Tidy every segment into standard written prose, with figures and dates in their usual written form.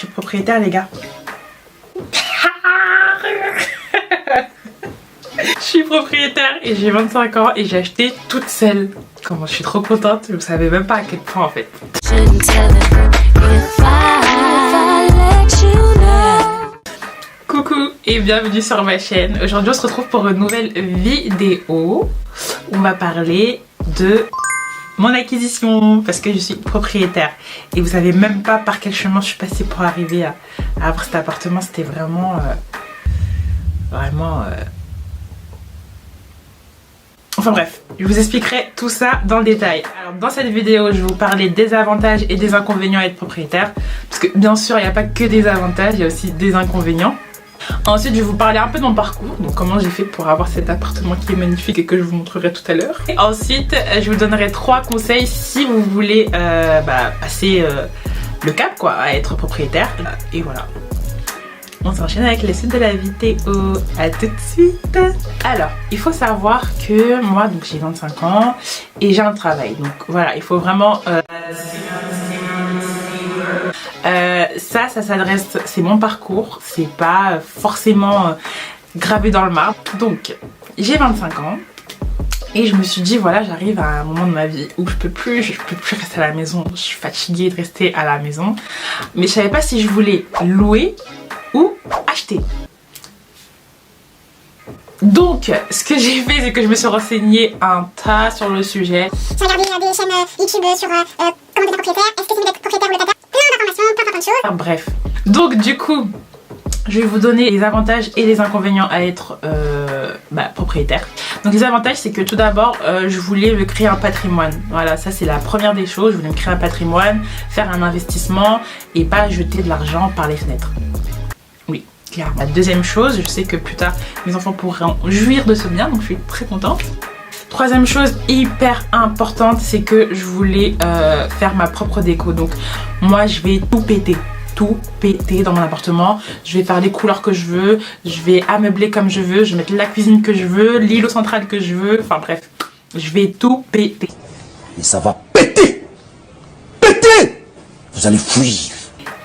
suis propriétaire les gars. Je suis propriétaire et j'ai 25 ans et j'ai acheté toute seule. Comment je suis trop contente, vous savez même pas à quel point en fait. Coucou et bienvenue sur ma chaîne. Aujourd'hui on se retrouve pour une nouvelle vidéo. On va parler de mon acquisition parce que je suis propriétaire. Et vous savez même pas par quel chemin je suis passée pour arriver à avoir cet appartement. C'était vraiment... Enfin bref, je vous expliquerai tout ça dans le détail. Alors dans cette vidéo, je vais vous parler des avantages et des inconvénients à être propriétaire. Parce que bien sûr, il n'y a pas que des avantages, il y a aussi des inconvénients. Ensuite, je vais vous parler un peu de mon parcours, donc comment j'ai fait pour avoir cet appartement qui est magnifique et que je vous montrerai tout à l'heure. Ensuite, je vous donnerai 3 conseils si vous voulez passer le cap quoi, à être propriétaire. Et voilà. On s'enchaîne avec la suite de la vidéo. À tout de suite. Alors, il faut savoir que moi, donc j'ai 25 ans et j'ai un travail. Donc voilà, il faut vraiment... ça s'adresse... C'est mon parcours. C'est pas forcément gravé dans le marbre. Donc, j'ai 25 ans. Et je me suis dit, voilà, j'arrive à un moment de ma vie où je peux plus rester à la maison. Je suis fatiguée de rester à la maison. Mais je savais pas si je voulais louer ou acheter. Donc ce que j'ai fait, c'est que je me suis renseignée un tas sur le sujet. J'ai regardé des chaînes YouTube sur comment devenir propriétaire, est-ce que c'est mieux d'être propriétaire ou locataire, plein d'informations, plein de choses. Bref, donc du coup je vais vous donner les avantages et les inconvénients à être propriétaire. Donc les avantages, c'est que tout d'abord je voulais me créer un patrimoine. Voilà, ça c'est la première des choses. Je voulais me créer un patrimoine, faire un investissement et pas jeter de l'argent par les fenêtres. Oui, clairement. La deuxième chose, je sais que plus tard mes enfants pourront jouir de ce bien, donc je suis très contente. Troisième chose hyper importante, c'est que je voulais faire ma propre déco. Donc moi je vais tout péter dans mon appartement. Je vais faire les couleurs que je veux, je vais ameubler comme je veux, je vais mettre la cuisine que je veux, l'îlot central que je veux, enfin bref, je vais tout péter. Et ça va péter. Vous allez fuir.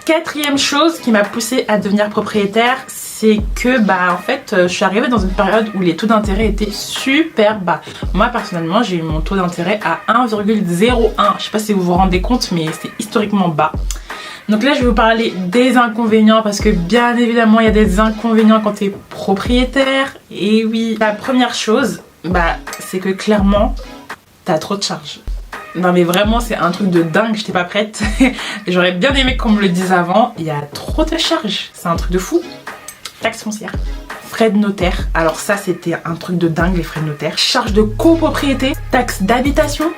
Quatrième chose qui m'a poussée à devenir propriétaire, c'est que en fait je suis arrivée dans une période où les taux d'intérêt étaient super bas. Moi personnellement j'ai eu mon taux d'intérêt à 1,01. Je sais pas si vous vous rendez compte, mais c'est historiquement bas. Donc là je vais vous parler des inconvénients parce que bien évidemment il y a des inconvénients quand tu es propriétaire. Et oui, la première chose c'est que clairement t'as trop de charges. Non mais vraiment c'est un truc de dingue, j'étais pas prête. J'aurais bien aimé qu'on me le dise avant. Il y a trop de charges, c'est un truc de fou. Taxe foncière, frais de notaire, alors ça c'était un truc de dingue les frais de notaire. Charges de copropriété, taxe d'habitation,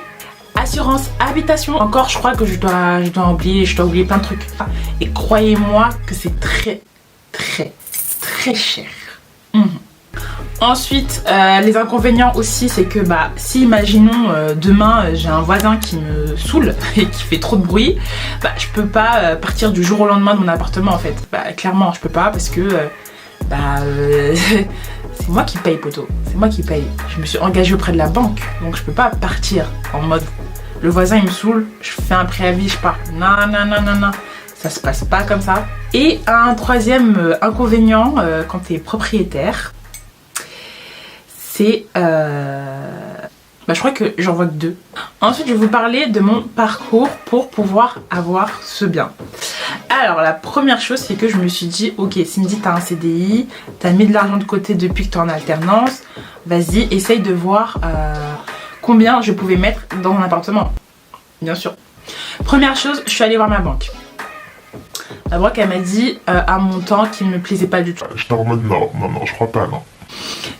assurance habitation. Encore je crois que je dois oublier plein de trucs. Et croyez-moi que c'est très cher. Ensuite, les inconvénients aussi, c'est que si imaginons demain j'ai un voisin qui me saoule et qui fait trop de bruit, je peux pas partir du jour au lendemain de mon appartement en fait. Clairement je peux pas parce que c'est moi qui paye poteau, c'est moi qui paye. Je me suis engagée auprès de la banque, donc je peux pas partir en mode le voisin il me saoule, je fais un préavis, je pars. Non, ça se passe pas comme ça. Et un troisième inconvénient quand tu es propriétaire, c'est je crois que j'en vois que 2. Ensuite je vais vous parler de mon parcours pour pouvoir avoir ce bien. Alors la première chose c'est que je me suis dit ok, Cindy t'as un CDI, t'as mis de l'argent de côté depuis que t'es en alternance, vas-y essaye de voir combien je pouvais mettre dans mon appartement. Bien sûr. Première chose, je suis allée voir ma banque. La banque elle m'a dit un montant qui ne me plaisait pas du tout. J'étais en mode non, je crois pas, non.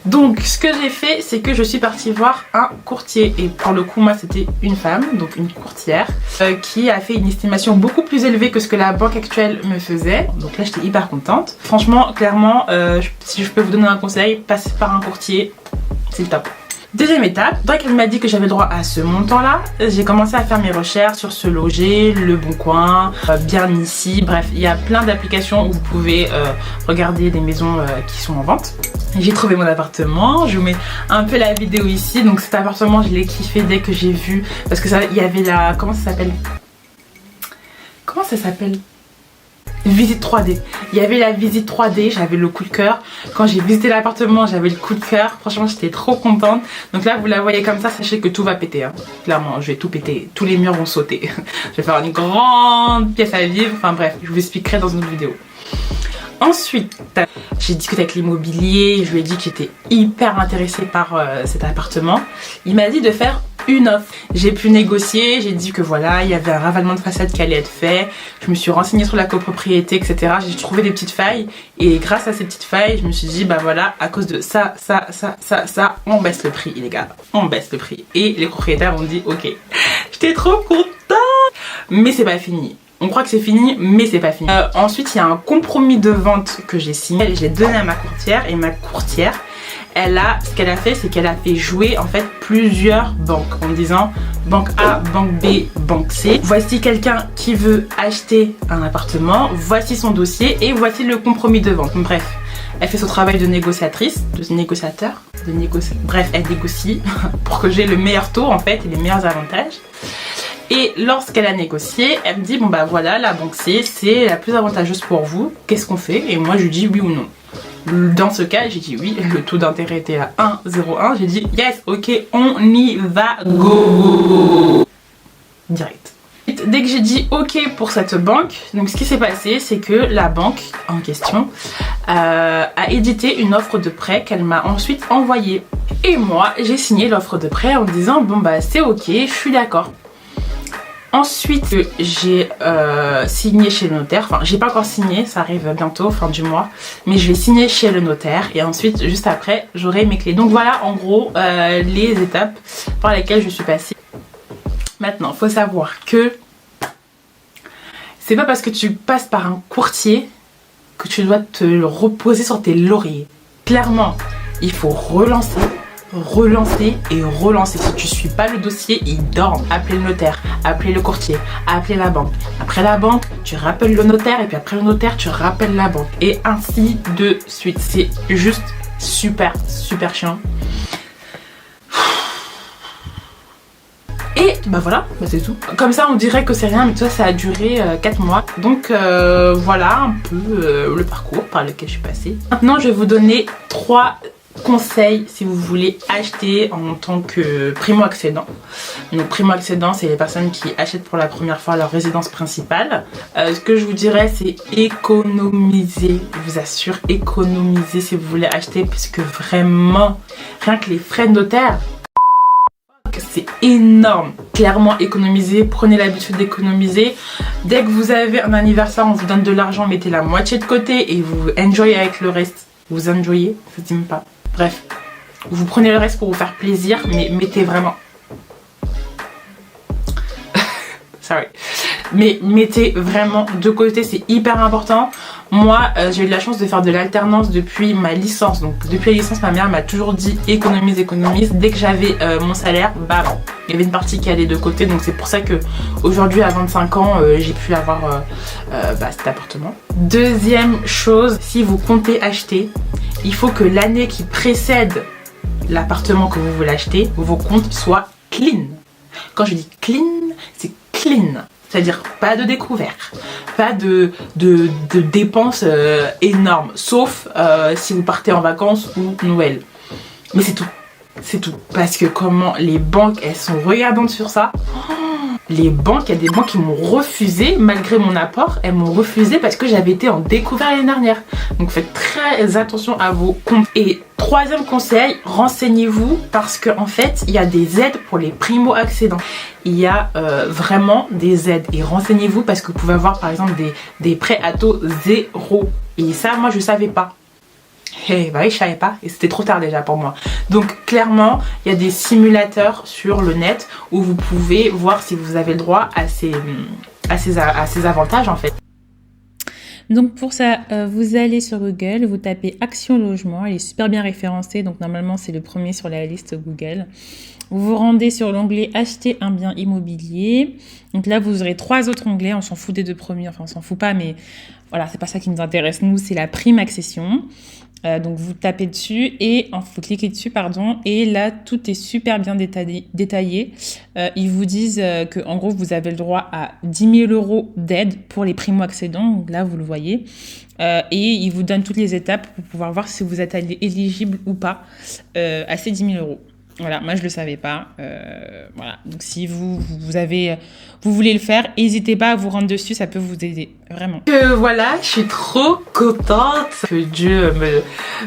Donc ce que j'ai fait, c'est que je suis partie voir un courtier. Et pour le coup moi c'était une femme, donc une courtière, qui a fait une estimation beaucoup plus élevée que ce que la banque actuelle me faisait. Donc là j'étais hyper contente. Franchement, clairement, si je peux vous donner un conseil, passez par un courtier, c'est le top. Deuxième étape, dès qu'elle m'a dit que j'avais le droit à ce montant-là, j'ai commencé à faire mes recherches sur Se Loger, Le Bon Coin, Bien Ici, bref, il y a plein d'applications où vous pouvez regarder des maisons qui sont en vente. J'ai trouvé mon appartement, je vous mets un peu la vidéo ici, donc cet appartement je l'ai kiffé dès que j'ai vu, parce que ça, il y avait la... comment ça s'appelle Visite 3D. Il y avait la visite 3D, j'avais le coup de cœur. Quand j'ai visité l'appartement, j'avais le coup de cœur. Franchement, j'étais trop contente. Donc là, vous la voyez comme ça, sachez que tout va péter. Hein. Clairement, je vais tout péter. Tous les murs vont sauter. Je vais faire une grande pièce à vivre. Enfin bref, je vous expliquerai dans une autre vidéo. Ensuite, j'ai discuté avec l'immobilier, je lui ai dit que j'étais hyper intéressée par cet appartement. Il m'a dit de faire une offre. J'ai pu négocier, j'ai dit que voilà, il y avait un ravalement de façade qui allait être fait. Je me suis renseignée sur la copropriété, etc. J'ai trouvé des petites failles et grâce à ces petites failles, je me suis dit bah voilà, à cause de ça, on baisse le prix les gars, on baisse le prix. Et les propriétaires ont dit ok. J'étais trop contente, mais c'est pas fini. On croit que c'est fini, mais c'est pas fini. Ensuite, il y a un compromis de vente que j'ai signé. Je l'ai donné à ma courtière et ma courtière, ce qu'elle a fait, c'est qu'elle a fait jouer en fait plusieurs banques en disant banque A, banque B, banque C. Voici quelqu'un qui veut acheter un appartement, voici son dossier et voici le compromis de vente. Bref, elle fait son travail de négociatrice, de négociateur, bref, elle négocie pour que j'ai le meilleur taux en fait et les meilleurs avantages. Et lorsqu'elle a négocié, elle me dit bon bah voilà, la banque C c'est la plus avantageuse pour vous, qu'est-ce qu'on fait? Et moi je lui dis oui ou non. Dans ce cas j'ai dit oui, le taux d'intérêt était à 1,01, j'ai dit yes, ok, on y va, go direct. Dès que j'ai dit ok pour cette banque, donc ce qui s'est passé c'est que la banque en question a édité une offre de prêt qu'elle m'a ensuite envoyée. Et moi j'ai signé l'offre de prêt en me disant bon bah c'est ok, je suis d'accord. Ensuite, j'ai signé chez le notaire. Enfin, j'ai pas encore signé, ça arrive bientôt, fin du mois. Mais je vais signer chez le notaire et ensuite, juste après, j'aurai mes clés. Donc voilà, en gros, les étapes par lesquelles je suis passée. Maintenant, faut savoir que c'est pas parce que tu passes par un courtier que tu dois te reposer sur tes lauriers. Clairement, il faut relancer et relancer. Si tu suis pas le dossier, il dort. Appelez le notaire, appelez le courtier, appelez la banque. Après la banque, tu rappelles le notaire et puis après le notaire, tu rappelles la banque. Et ainsi de suite. C'est juste super chiant. Et bah voilà, bah c'est tout. Comme ça on dirait que c'est rien, mais tout ça, ça a duré 4 mois. Donc voilà un peu le parcours par lequel je suis passée. Maintenant je vais vous donner 3 conseils si vous voulez acheter en tant que primo-accédant. Donc primo-accédant, c'est les personnes qui achètent pour la première fois leur résidence principale. Ce que je vous dirais, c'est économiser. Je vous assure, économiser si vous voulez acheter, puisque vraiment, rien que les frais de notaire, c'est énorme. Clairement, économiser, prenez l'habitude d'économiser. Dès que vous avez un anniversaire, on vous donne de l'argent, mettez la moitié de côté et vous enjoyez avec le reste. Vous enjoyez, ça se dit même pas. Bref, vous prenez le reste pour vous faire plaisir, mais mettez vraiment... Sorry. Mais mettez vraiment de côté, c'est hyper important. Moi, j'ai eu la chance de faire de l'alternance depuis ma licence. Donc depuis la licence, ma mère m'a toujours dit économise, économise. Dès que j'avais mon salaire, bam, il y avait une partie qui allait de côté. Donc c'est pour ça que aujourd'hui, à 25 ans, j'ai pu avoir cet appartement. Deuxième chose, si vous comptez acheter, il faut que l'année qui précède l'appartement que vous voulez acheter, vos comptes soient clean. Quand je dis clean, c'est clean. C'est-à-dire pas de découvert, pas de dépenses énormes, sauf si vous partez en vacances ou Noël. Mais c'est tout, c'est tout. Parce que comment les banques, elles sont regardantes sur ça. Les banques, il y a des banques qui m'ont refusé, malgré mon apport, elles m'ont refusé parce que j'avais été en découvert l'année dernière. Donc faites très attention à vos comptes. Et troisième conseil, renseignez-vous parce qu'en fait, il y a des aides pour les primo-accédants. Il y a vraiment des aides et renseignez-vous parce que vous pouvez avoir par exemple des prêts à taux 0. Et ça, moi, je savais pas. Bah oui, je savais pas et c'était trop tard déjà pour moi. Donc clairement, il y a des simulateurs sur le net où vous pouvez voir si vous avez le droit à ces avantages en fait. Donc pour ça, vous allez sur Google, vous tapez Action Logement, elle est super bien référencée, donc normalement c'est le premier sur la liste Google. Vous vous rendez sur l'onglet Acheter un bien immobilier. Donc là, vous aurez 3 autres onglets, on s'en fout des 2 premiers, enfin on s'en fout pas, mais voilà, c'est pas ça qui nous intéresse. Nous, c'est la prime accession. Donc vous tapez dessus et vous cliquez dessus, pardon, et là tout est super bien détaillé. Ils vous disent que en gros vous avez le droit à 10 000 € d'aide pour les primo-accédants, donc là vous le voyez, et ils vous donnent toutes les étapes pour pouvoir voir si vous êtes éligible ou pas à ces 10 000 €. Voilà, moi je le savais pas. Voilà, donc si vous voulez le faire, n'hésitez pas à vous rendre dessus, ça peut vous aider, vraiment. Voilà, je suis trop contente que Dieu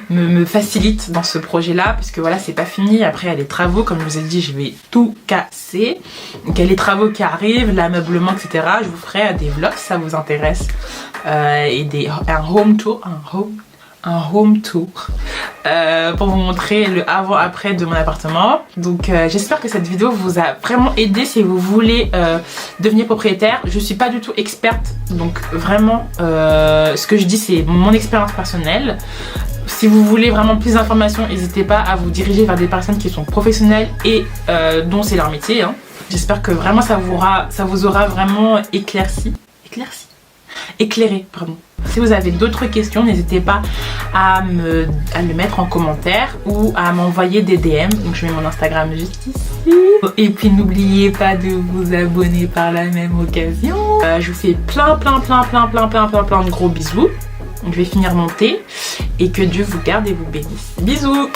me facilite dans ce projet-là, parce que voilà, c'est pas fini. Après, il y a les travaux, comme je vous ai dit, je vais tout casser. Donc il y a les travaux qui arrivent, l'ameublement, etc. Je vous ferai des vlogs si ça vous intéresse, et un home tour, pour vous montrer le avant-après de mon appartement. Donc j'espère que cette vidéo vous a vraiment aidé si vous voulez devenir propriétaire. Je suis pas du tout experte, donc vraiment ce que je dis c'est mon expérience personnelle. Si vous voulez vraiment plus d'informations, n'hésitez pas à vous diriger vers des personnes qui sont professionnelles et dont c'est leur métier, hein. J'espère que vraiment ça vous aura vraiment éclairé, pardon. Si vous avez d'autres questions, n'hésitez pas à le mettre en commentaire ou à m'envoyer des DM. Donc je mets mon Instagram juste ici. Et puis n'oubliez pas de vous abonner par la même occasion. Je vous fais plein de gros bisous. Je vais finir mon thé et que Dieu vous garde et vous bénisse. Bisous!